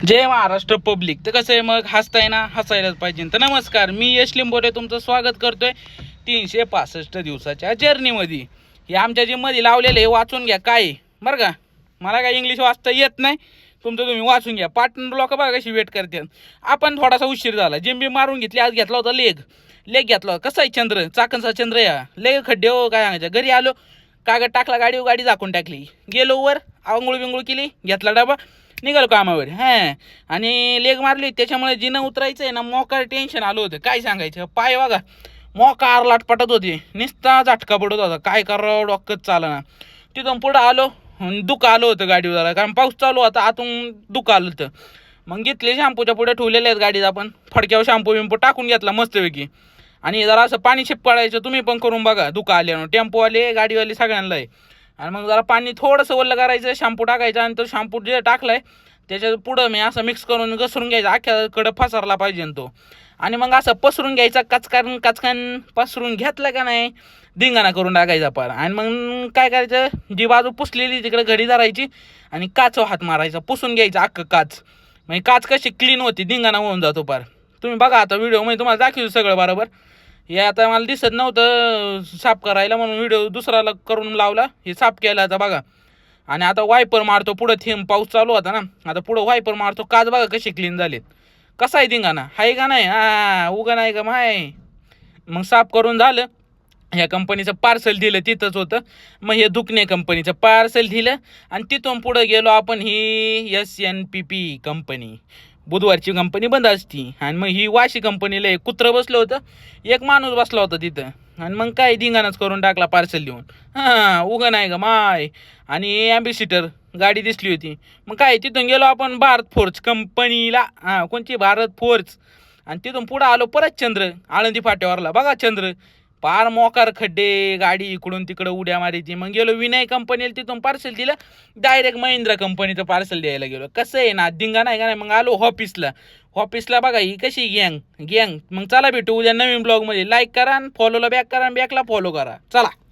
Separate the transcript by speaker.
Speaker 1: जय Maharashtra public. तर कसं आहे मग, हसताय ना, हसायलाच पाहिजे. तर नमस्कार, मी यश लिंबोटे तुमचं स्वागत करतोय 365 दिवसाच्या जर्नीमध्ये. हे आमच्या जे मध्ये लावलेलं आहे वाचून घ्या काय बरं का. मला काय इंग्लिश वाचता येत नाही, तुमचं तुम्ही वाचून घ्या. पार्टनर लोक बघा कशी वेट करतात. आपण थोडासा उशीर झाला, जिंबी मारून घेतली. आज घेतला होता लेग घेतला होता. कसा आहे चंद्र, चाकणचा चंद्र या लेग खड्डे हो काय सांगायचं. घरी आलो, कागद टाकला गाडीवर, गाडी झाकून टाकली, गेलो वर, आंघोळ बिंगोळ केली, घेतला डबा, निघालो कामावर. आणि लेग मारली, त्याच्यामुळे जिनं उतरायचं आहे ना, मोकार टेन्शन आलं होतं. काय सांगायचं, पाय बघा मोकार लाटपटत होते, नुसता झटका पडत होता. काय करावं डोकंच चालना. तिथून पुढं आलो, दुःख आलं होतं गाडीवर जरा, कारण पाऊस चालू होता, आतून दुःख आलं होतं. मग घेतले शॅम्पूच्या पुढे ठेवलेले आहेत गाडीत, आपण फडक्यावर शॅम्पू बिंपू टाकून घेतला मस्तपैकी. आणि जरा असं पाणी शिपकाडायचं, तुम्ही पण करून बघा. दुःख आल्यानं टेम्पोवाले गाडीवाले सगळ्यांना आहे. आणि मग जरा पाणी थोडंसं ओलं करायचं, शॅम्पू टाकायचा, आणि तो शॅम्पू जे टाकलाय त्याच्या पुढं मी असं मिक्स करून घसरून घ्यायचा, अख्ख्याकडं पसरला पाहिजे तो. आणि मग असं पसरून घ्यायचा, कचकान पसरून घेतलं का नाही, धिंगाणा करून टाकायचा पार. आणि मग काय करायचं, जी बाजू पुसलेली तिकडे घडी धरायची आणि काचवर हात मारायचा, पुसून घ्यायचा अख्खं काच. म्हणजे काच कशी क्लीन होती, धिंगाणा होऊन जातो पार. तुम्ही बघा आता व्हिडिओमध्ये, तुम्हाला दाखवतो सगळं बरोबर. हे आता मला दिसत नव्हतं साफ करायला, म्हणून व्हिडिओ दुसराला करून लावला. हे साफ केलं आता बघा. आणि आता वायपर मारतो पुढं, थेंब पाऊस चालू होता ना, आता पुढं वायपर मारतो. काच बघा कशी क्लीन झालीत. कसा आहे धिंगाणा, हाय का नाही, उगा नाही का माय. मग साफ करून झालं. ह्या कंपनीचं पार्सल दिलं, तिथंच होतं. मग हे दुखणे कंपनीचं पार्सल दिलं, आणि तिथून पुढं गेलो आपण. ही SNPP कंपनी, बुधवारची कंपनी बंद असती. आणि मग ही वाशी कंपनीला एक कुत्रं बसलं होतं, एक माणूस बसला होता तिथं. आणि मग काय धिंगाणाच करून टाकला पार्सल देऊन. उगा नाही का माय. आणि ॲम्बेसिडर गाडी दिसली होती. मग काय तिथून गेलो आपण भारत फोर्स कंपनीला. कोणची भारत फोर्स. आणि तिथून पुढं आलो परत चंद्र, आळंदी फाट्यावरला बघा चंद्र. पार मोकार खड्डे, गाडी इकडून तिकडं उड्या मारायची. मग गेलो विनय कंपनीला, तिथून पार्सल दिलं. डायरेक्ट महिंद्रा कंपनीचं पार्सल द्यायला गेलो. कसं आहे ना, धिंगा नाही का नाही. मग आलो ऑफिसला बघा ही कशी गँग. मग चला भेटू उद्या नवीन ब्लॉगमध्ये. लाईक करा, फॉलोला बॅक करा, बॅकला फॉलो करा. चला.